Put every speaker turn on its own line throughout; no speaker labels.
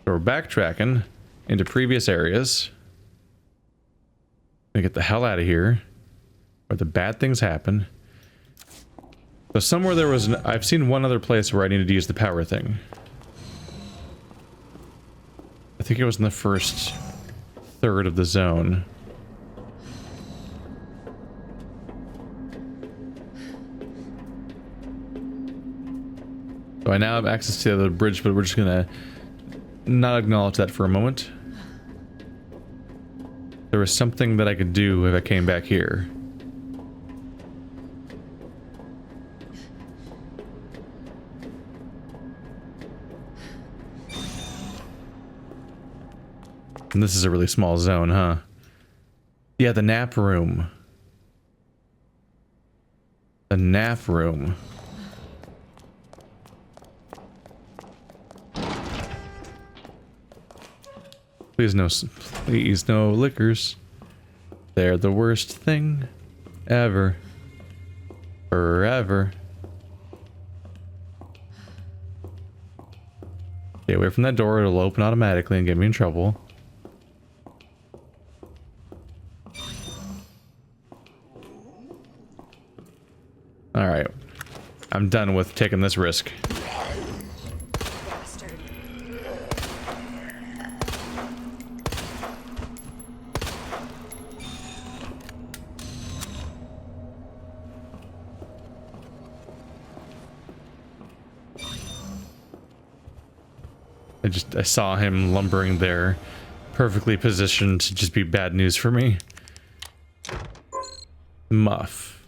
So we're backtracking into previous areas. Gonna get the hell out of here, where the bad things happen. So somewhere there was I've seen one other place where I needed to use the power thing. I think it was in the first third of the zone. So I now have access to the other bridge, but we're just gonna not acknowledge that for a moment. There was something that I could do if I came back here. And this is a really small zone, huh? Yeah, the nap room. The nap room. Please no liquors. They're the worst thing ever. Forever. Stay away from that door, it'll open automatically and get me in trouble. Alright. I'm done with taking this risk. I saw him lumbering there, perfectly positioned to just be bad news for me. Muff.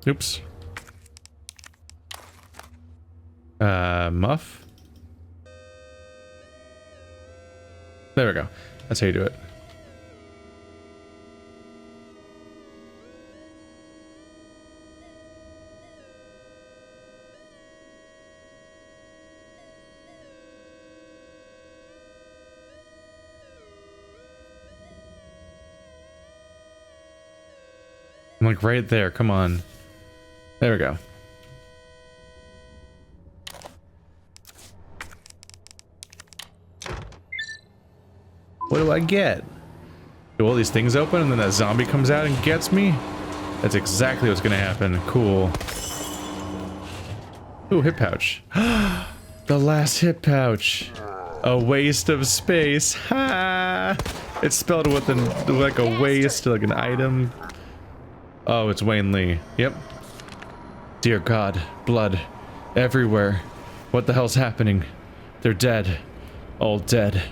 Oops. Muff. There we go. That's how you do it. I'm like right there, come on. There we go. What do I get? Do all these things open and then that zombie comes out and gets me? That's exactly what's gonna happen. Cool. Ooh, hip pouch. The last hip pouch. A waste of space. Ha! It's spelled with like a waste, like an item. Oh, it's Wayne Lee. Yep. Dear God, blood everywhere. What the hell's happening? They're dead. All dead.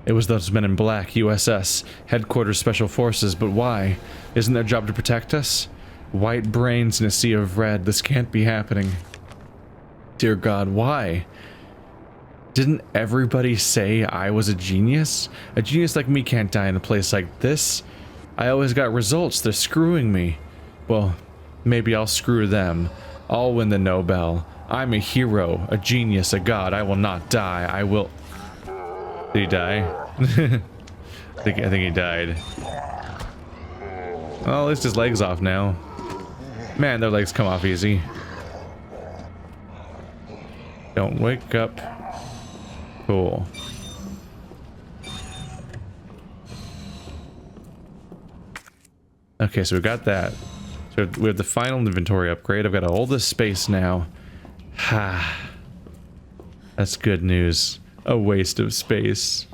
It was those men in black, USS, Headquarters Special Forces, but why? Isn't their job to protect us? White brains in a sea of red. This can't be happening. Dear God, why? Didn't everybody say I was a genius? A genius like me can't die in a place like this. I always got results. They're screwing me. Well, maybe I'll screw them. I'll win the Nobel. I'm a hero, a genius, a god. I will not die. I will... Did he die? I think he died. Well, at least his leg's off now. Man, their legs come off easy. Don't wake up. Cool. Okay, so we got that. So we have the final inventory upgrade. I've got all this space now. Ha. That's good news. A waste of space.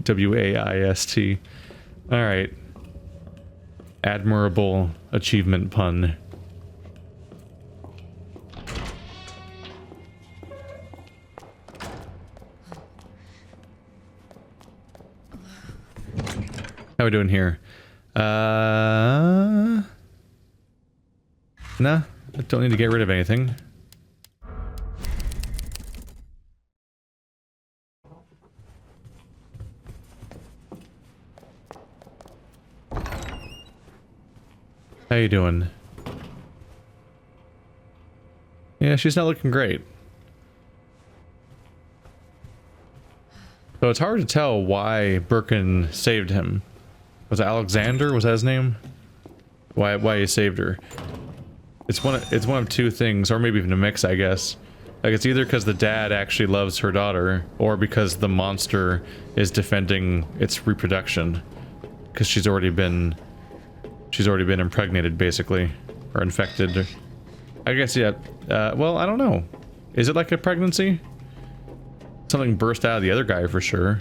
W-A-I-S-T. Alright. Admirable achievement pun. How we doing here? Nah, I don't need to get rid of anything. How you doing? Yeah, she's not looking great. So it's hard to tell why Birkin saved him. Was it Alexander? Was that his name? Why he saved her? It's one of two things, or maybe even a mix, I guess. Like, it's either because the dad actually loves her daughter, or because the monster is defending its reproduction. Because she's already been impregnated, basically. Or infected. I guess, yeah. Well, I don't know. Is it like a pregnancy? Something burst out of the other guy for sure.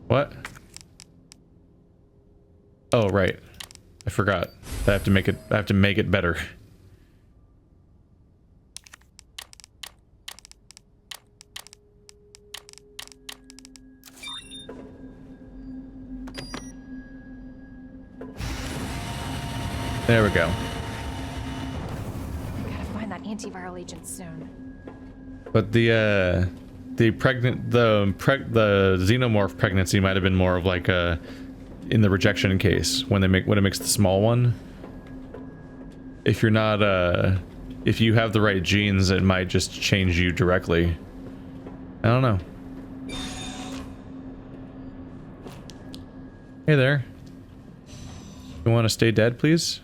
What? Oh, right. I forgot. I have to make it better. There we go.
We gotta find that antiviral agent soon.
But the xenomorph pregnancy might have been more of like a in the rejection case when it makes the small one. If you're not if you have the right genes, it might just change you directly. I don't know. Hey there. You want to stay dead, please?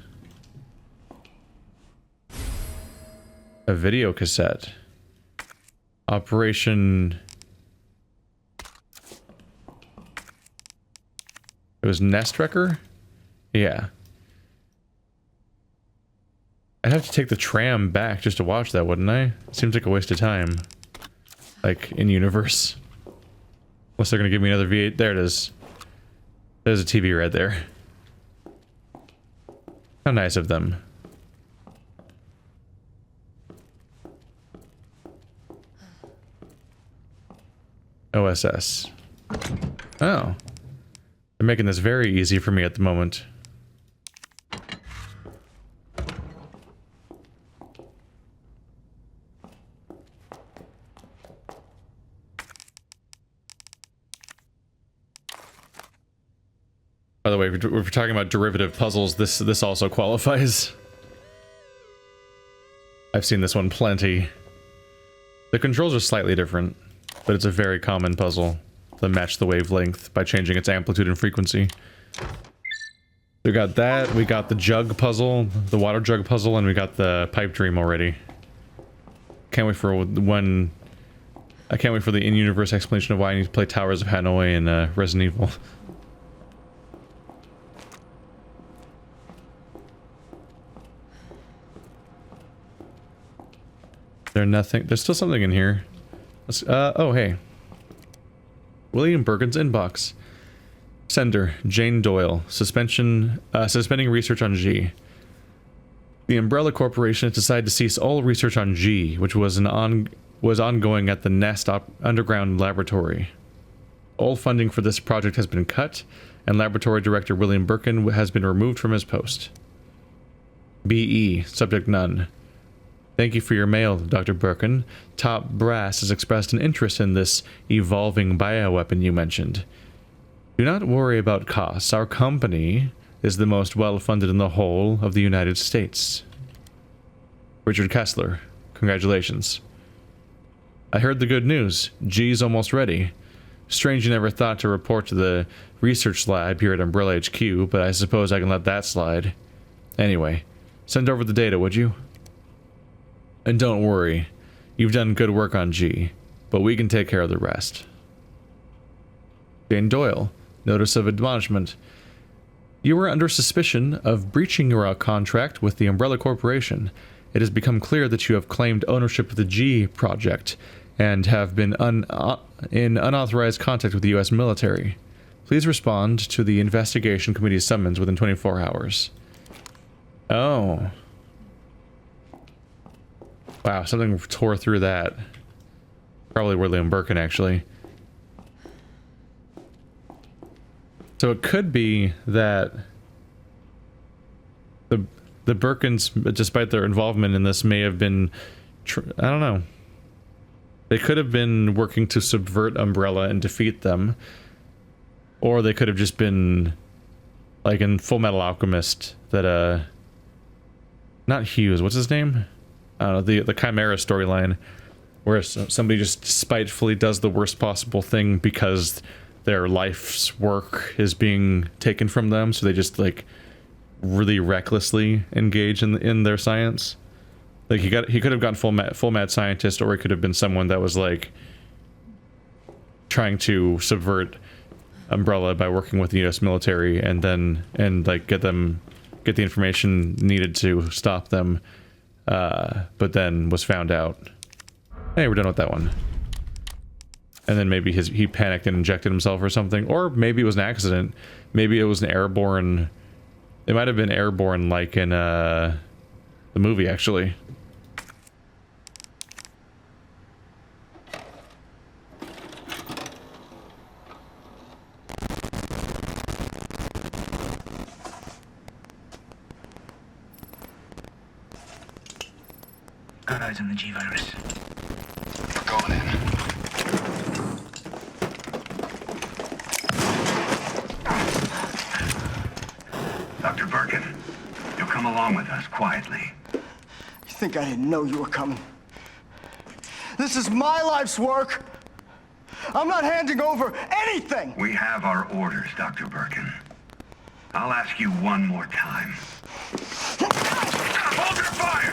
A video cassette. Operation... It was Nest Wrecker? Yeah. I'd have to take the tram back just to watch that, wouldn't I? Seems like a waste of time. Like, in universe. Unless they're gonna give me another V8. There it is. There's a TV right there. How nice of them. OSS. Oh. They're making this very easy for me at the moment. By the way, if we're talking about derivative puzzles, this also qualifies. I've seen this one plenty. The controls are slightly different, but it's a very common puzzle to match the wavelength by changing its amplitude and frequency. We got that, we got the jug puzzle, the water jug puzzle, and we got the pipe dream already. Can't wait for when... I can't wait for the in-universe explanation of why I need to play Towers of Hanoi and Resident Evil. There's still something in here. Oh, hey. William Bergen's inbox. Sender, Jane Doyle. Suspending research on G. The Umbrella Corporation has decided to cease all research on G, which was ongoing at the Nest Underground Laboratory. All funding for this project has been cut, and Laboratory Director William Birkin has been removed from his post. BE, subject none. Thank you for your mail, Dr. Birkin. Top brass has expressed an interest in this evolving bioweapon you mentioned. Do not worry about costs. Our company is the most well-funded in the whole of the United States. Richard Kessler, congratulations. I heard the good news. G's almost ready. Strange you never thought to report to the research lab here at Umbrella HQ, but I suppose I can let that slide. Anyway, send over the data, would you? And don't worry, you've done good work on G, but we can take care of the rest. Jane Doyle, notice of admonishment. You were under suspicion of breaching your contract with the Umbrella Corporation. It has become clear that you have claimed ownership of the G project and have been in unauthorized contact with the U.S. military. Please respond to the investigation committee's summons within 24 hours. Oh. Wow, something tore through that. Probably William Birkin, actually. So it could be that the Birkins, despite their involvement in this, may have been... I don't know. They could have been working to subvert Umbrella and defeat them. Or they could have just been... like in Full Metal Alchemist, that, not Hughes, what's his name? I don't know, the Chimera storyline, where somebody just spitefully does the worst possible thing because their life's work is being taken from them, so they just, like, really recklessly engage in their science. Like he could have gotten full mad scientist, or he could have been someone that was like trying to subvert Umbrella by working with the U.S. military and like get the information needed to stop them, but then was found out. Hey, we're done with that one. And then maybe he panicked and injected himself or something, or maybe it was an accident. Maybe it was an airborne. It might have been airborne, like in the movie, actually.
Got eyes on the G-virus. We're going in. Dr. Birkin, you'll come along with us quietly.
You think I didn't know you were coming? This is my life's work. I'm not handing over anything.
We have our orders, Dr. Birkin. I'll ask you one more time. Hold your fire!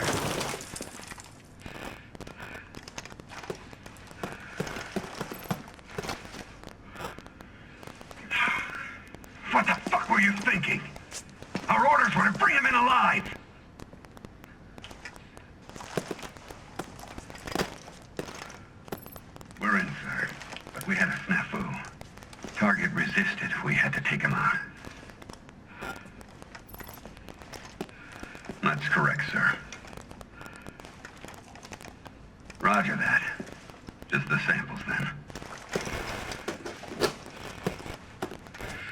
What the fuck were you thinking? Our orders were to bring him in alive! We're in, sir. But we had a snafu. Target resisted. We had to take him out. That's correct, sir. Roger that. Just the samples, then.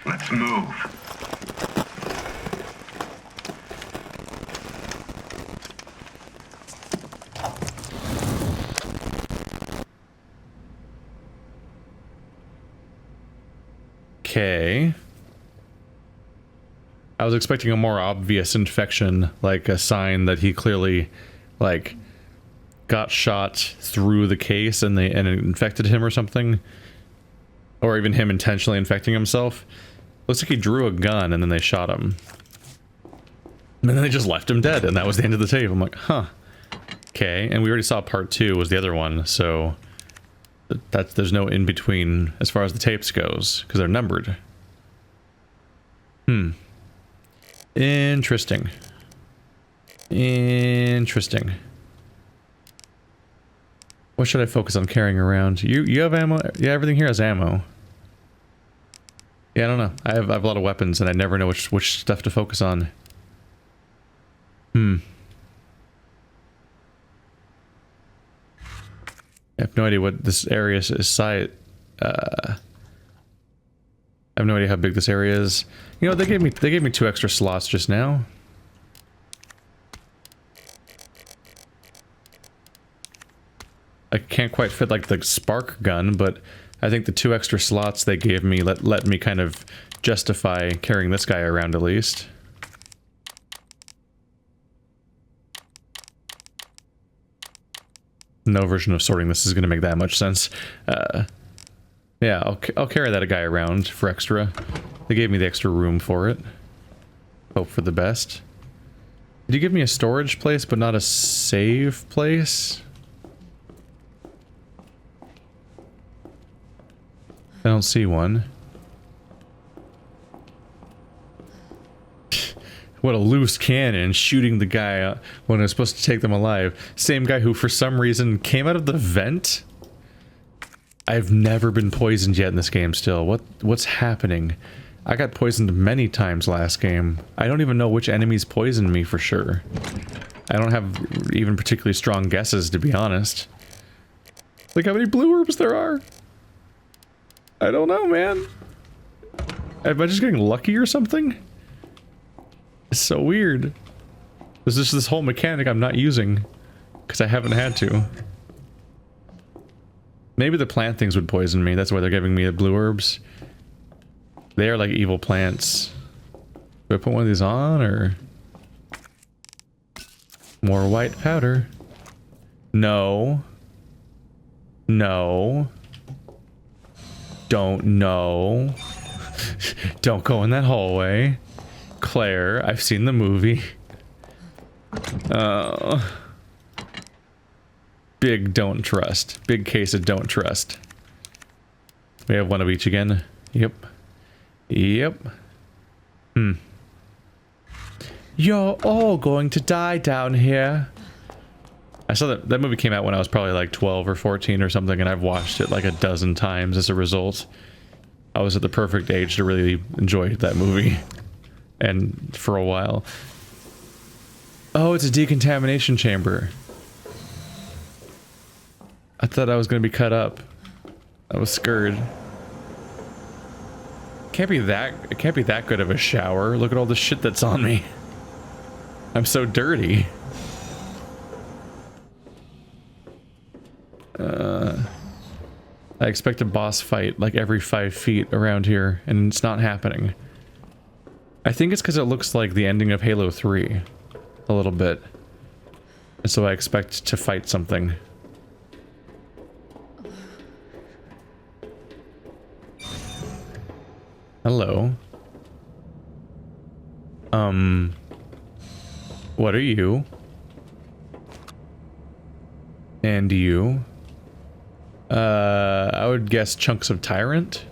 Let's move.
Okay. I was expecting a more obvious infection, like a sign that he clearly, like, got shot through the case and it infected him or something. Or even him intentionally infecting himself. Looks like he drew a gun and then they shot him. And then they just left him dead, and that was the end of the tape. I'm like, huh. Okay, and we already saw part 2 was the other one, so there's no in between as far as the tapes goes, because they're numbered. Interesting. Interesting. What should I focus on carrying around? You have ammo? Yeah, everything here has ammo. Yeah, I don't know. I have a lot of weapons, and I never know which stuff to focus on. I have no idea what this area is site. I have no idea how big this area is. You know, they gave me 2 extra slots just now. I can't quite fit like the spark gun, but I think the 2 extra slots they gave me let me kind of justify carrying this guy around at least. No version of sorting this is going to make that much sense. Yeah, I'll carry that guy around for extra. They gave me the extra room for it. Hope for the best. Did you give me a storage place but not a save place? I don't see one. What a loose cannon, shooting the guy when it was supposed to take them alive. Same guy who, for some reason, came out of the vent? I've never been poisoned yet in this game still. What's happening? I got poisoned many times last game. I don't even know which enemies poisoned me for sure. I don't have even particularly strong guesses, to be honest. Look how many blue orbs there are. I don't know, man. Am I just getting lucky or something? It's so weird. There's just this whole mechanic I'm not using because I haven't had to. Maybe the plant things would poison me. That's why they're giving me the blue herbs. They are like evil plants. Do I put one of these on, or more white powder? No. No. Don't know. Don't go in that hallway. Claire, I've seen the movie. Big don't trust. Big case of don't trust. We have one of each again. Yep. Yep. You're all going to die down here. I saw that movie came out when I was probably like 12 or 14 or something, and I've watched it like a dozen times as a result. I was at the perfect age to really enjoy that movie. And for a while. Oh, it's a decontamination chamber. I thought I was going to be cut up. I was scared. It can't be that good of a shower. Look at all the shit that's on me. I'm so dirty. I expect a boss fight like every 5 feet around here, and it's not happening. I think it's because it looks like the ending of Halo 3. A little bit. And so I expect to fight something. Hello. What are you? And you? I would guess chunks of Tyrant?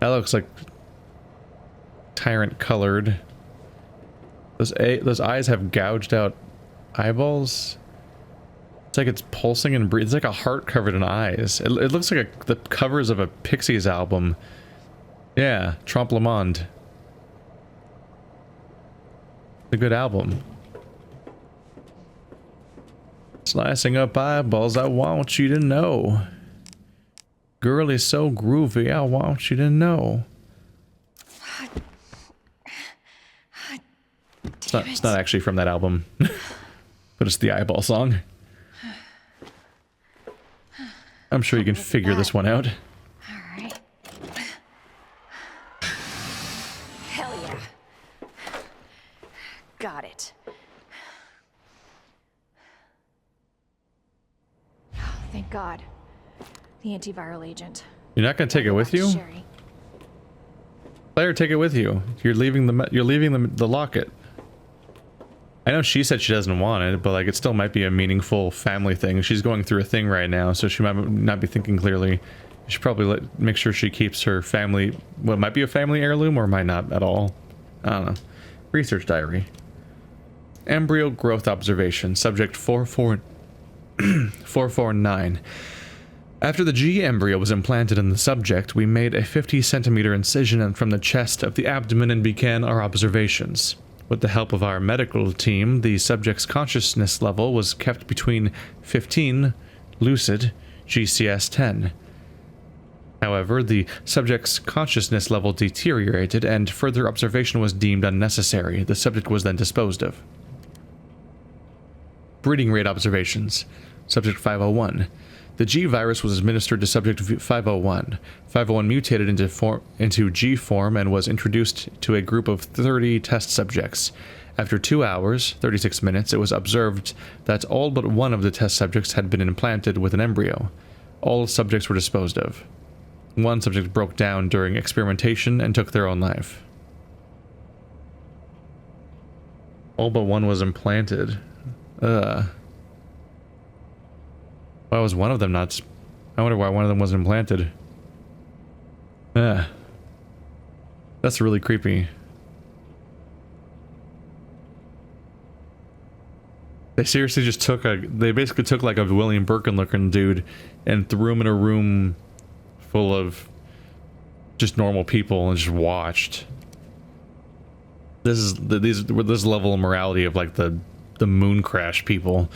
That looks like Tyrant colored. Those eyes have gouged out eyeballs. It's like it's pulsing and breathing. It's like a heart covered in eyes. It looks like the covers of a Pixies album. Yeah, Trompe le Monde. It's a good album. Slicing up eyeballs, I want you to know. Girl is so groovy, I want you to know. It's not actually from that album, but it's the eyeball song. I'm sure you can figure this one out.
Alright. Hell yeah. Got it. Oh, thank God. The antiviral agent.
You're not gonna take it with you?
Sherry.
Claire, take it with you. You're leaving the locket. I know she said she doesn't want it, but like it still might be a meaningful family thing. She's going through a thing right now, so she might not be thinking clearly. You should probably make sure she keeps her family, what might be a family heirloom or might not at all. I don't know. Research diary. Embryo growth observation. Subject 449. After the G embryo was implanted in the subject, we made a 50-centimeter incision from the chest of the abdomen and began our observations. With the help of our medical team, the subject's consciousness level was kept between 15, lucid, GCS 10. However, the subject's consciousness level deteriorated and further observation was deemed unnecessary. The subject was then disposed of. Breeding rate observations. Subject 501. The G virus was administered to subject 501. 501 mutated into G form and was introduced to a group of 30 test subjects. After 2 hours, 36 minutes, it was observed that all but one of the test subjects had been implanted with an embryo. All subjects were disposed of. One subject broke down during experimentation and took their own life. All but one was implanted. Why was one of them not... I wonder why one of them wasn't implanted. That's really creepy. They seriously just took they basically took like a William Birkin looking dude and threw him in a room full of just normal people and just watched. This is this level of morality of like the moon crash people.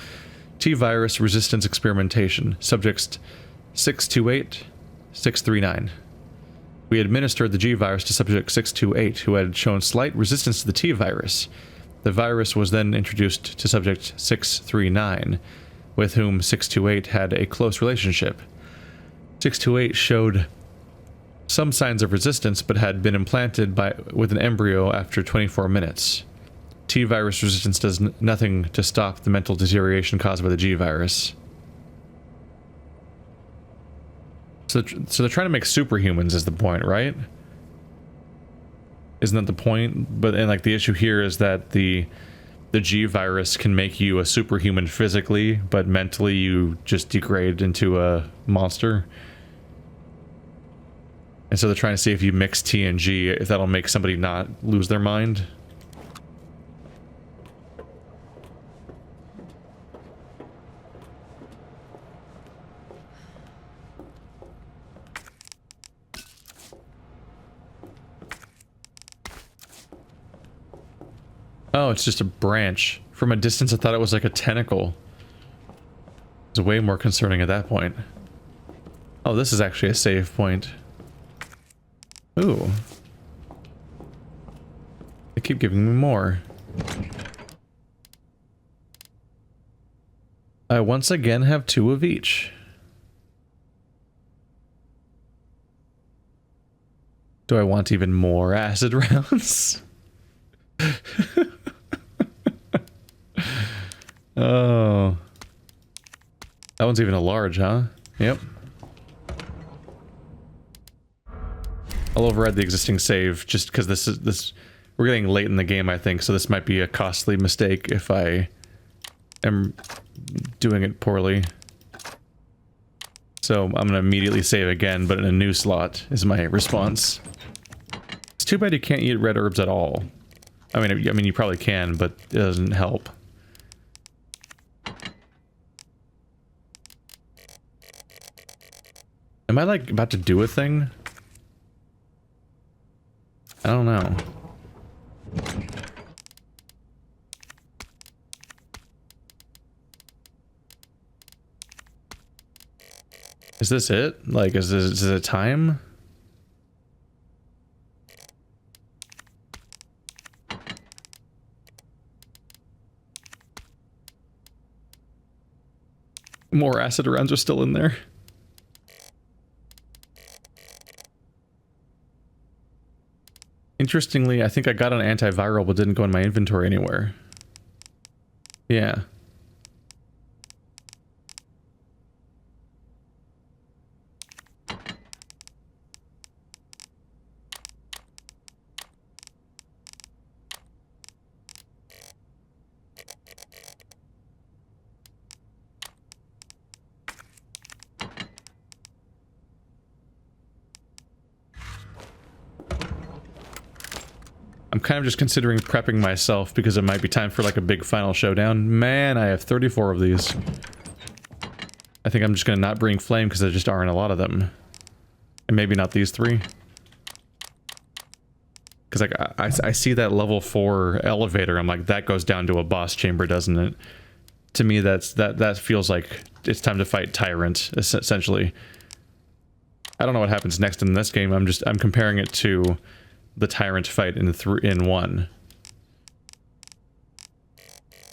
T-virus resistance experimentation. Subjects 628, 639. We administered the G-virus to subject 628, who had shown slight resistance to the T-virus. The virus was then introduced to subject 639, with whom 628 had a close relationship. 628 showed some signs of resistance, but had been implanted with an embryo after 24 minutes. T-virus resistance does nothing to stop the mental deterioration caused by the G-virus. So they're trying to make superhumans is the point, right? Isn't that the point? But and like the issue here is that the G virus can make you a superhuman physically, but mentally you just degrade into a monster. And so they're trying to see if you mix T and G, if that'll make somebody not lose their mind. Oh, it's just a branch. From a distance, I thought it was like a tentacle. It's way more concerning at that point. Oh, this is actually a save point. Ooh. They keep giving me more. I once again have 2 of each. Do I want even more acid rounds? Oh. That one's even a large, huh? Yep. I'll override the existing save just because this we're getting late in the game, I think, so this might be a costly mistake if I am doing it poorly. So I'm gonna immediately save again, but in a new slot is my response. It's too bad you can't eat red herbs at all. I mean you probably can, but it doesn't help. Am I like about to do a thing? I don't know. Is this it? Like, is it time? More acid rounds are still in there. Interestingly, I think I got an antiviral but didn't go in my inventory anywhere. Yeah. I'm kind of just considering prepping myself because it might be time for like a big final showdown. Man, I have 34 of these. I think I'm just gonna not bring flame because there just aren't a lot of them. And maybe not these 3. Because like I see that level 4 elevator, I'm like, that goes down to a boss chamber, doesn't it? To me, that feels like it's time to fight Tyrant, essentially. I don't know what happens next in this game. I'm comparing it to the Tyrant fight in 1.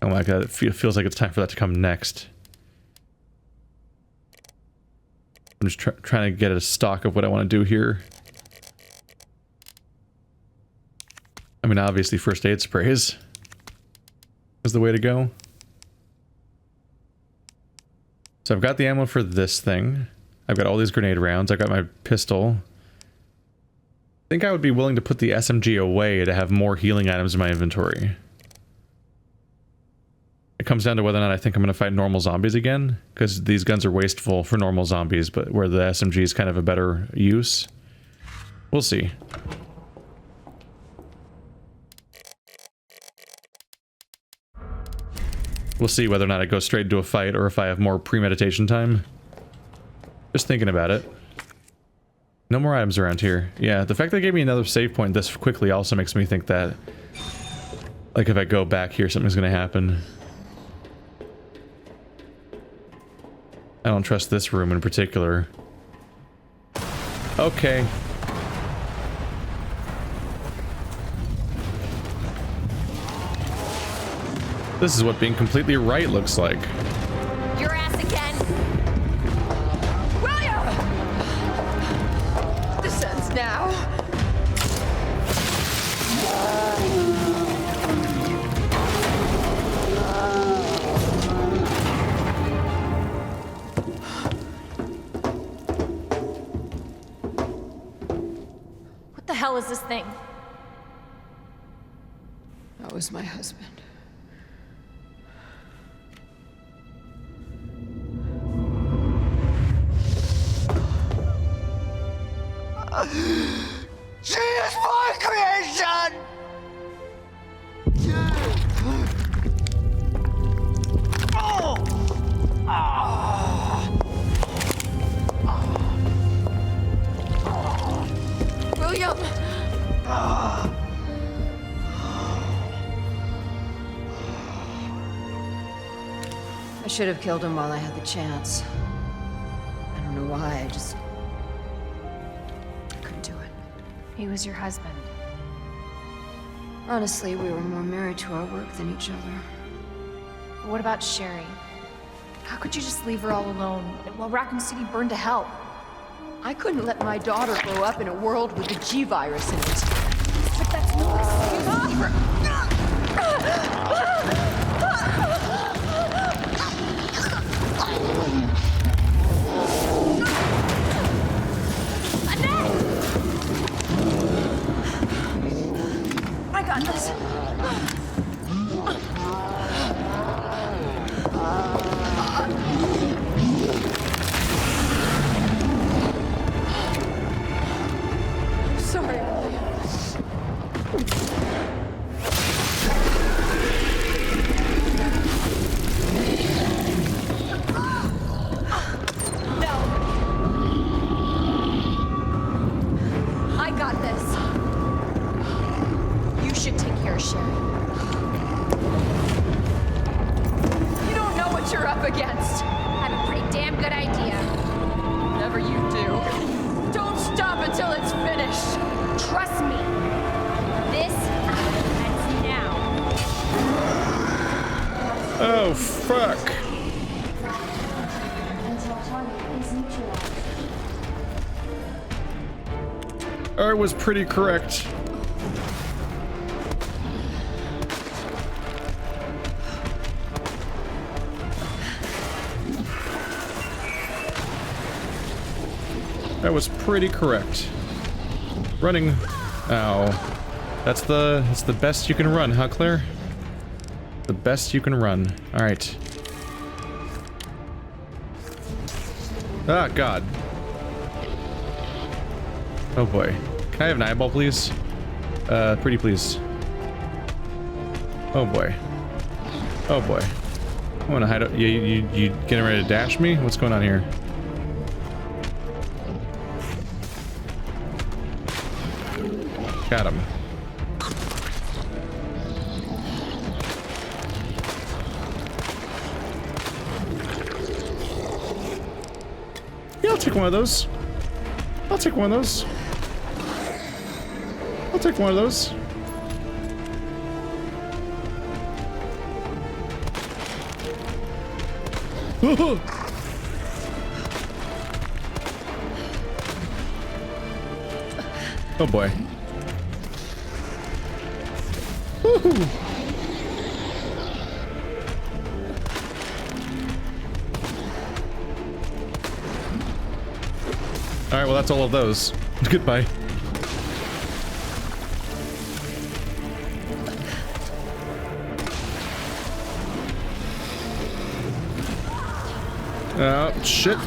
Oh my god, it feels like it's time for that to come next. I'm just trying to get a stock of what I want to do here. I mean, obviously first aid sprays is the way to go. So I've got the ammo for this thing. I've got all these grenade rounds. I've got my pistol. I think I would be willing to put the SMG away to have more healing items in my inventory. It comes down to whether or not I think I'm going to fight normal zombies again, because these guns are wasteful for normal zombies, but where the SMG is kind of a better use. We'll see. We'll see whether or not I go straight into a fight or if I have more premeditation time. Just thinking about it. No more items around here. Yeah, the fact they gave me another save point this quickly also makes me think that, like, if I go back here, something's gonna happen. I don't trust this room in particular. Okay. This is what being completely right looks like.
Your ass again! William! This ends now. What the hell is this thing?
was my husband.
She is my creation!
William! I should have killed him while I had the chance. I don't know why, I just couldn't do it.
He was your husband.
Honestly, we were more married to our work than each other.
What about Sherry? How could you just leave her all alone while Raccoon City burned to hell?
I couldn't let my daughter grow up in a world with the G virus in it.
But that's no excuse for... I got this.
Sorry,
No. I got this. You should take care of Sherry. You don't know what you're up against. I have a pretty damn good idea.
whatever you do, don't stop until it's finished.
Trust me. This ends now.
Oh, fuck. I was pretty correct. That was pretty correct. Running. Ow. That's the best you can run, huh, Claire? The best you can run. Alright. Ah, God. Oh boy. Can I have an eyeball, please? Pretty please. Oh boy. Oh boy. I wanna hide up. You getting ready to dash me? What's going on here? Got him. Yeah, I'll take one of those. I'll take one of those. I'll take one of those. Oh boy. Woohoo! Alright, well that's all of those. Goodbye. Oh, shit.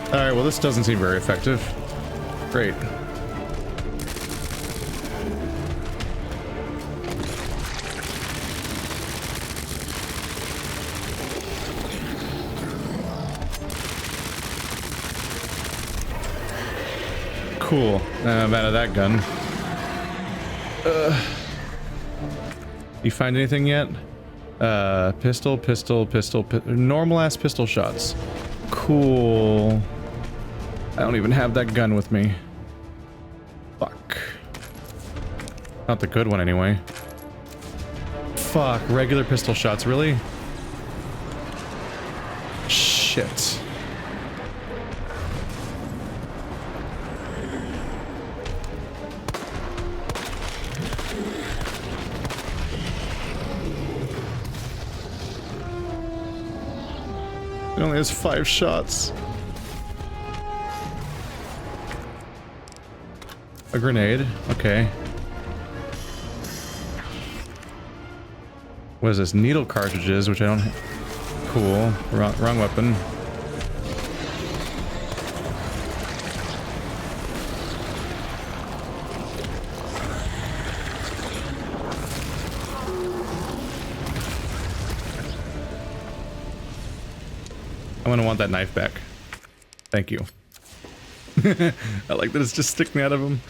Alright, well this doesn't seem very effective. Great. Cool. I'm out of that gun. You find anything yet? Pistol, normal ass pistol shots. Cool. I don't even have that gun with me. Fuck. Not the good one anyway. Fuck, regular pistol shots, really? Shit. only has 5 shots. A grenade. Okay. What is this? Needle cartridges, which I don't... Cool. Wrong weapon. I'm gonna want that knife back. Thank you. I like that it's just sticking out of him.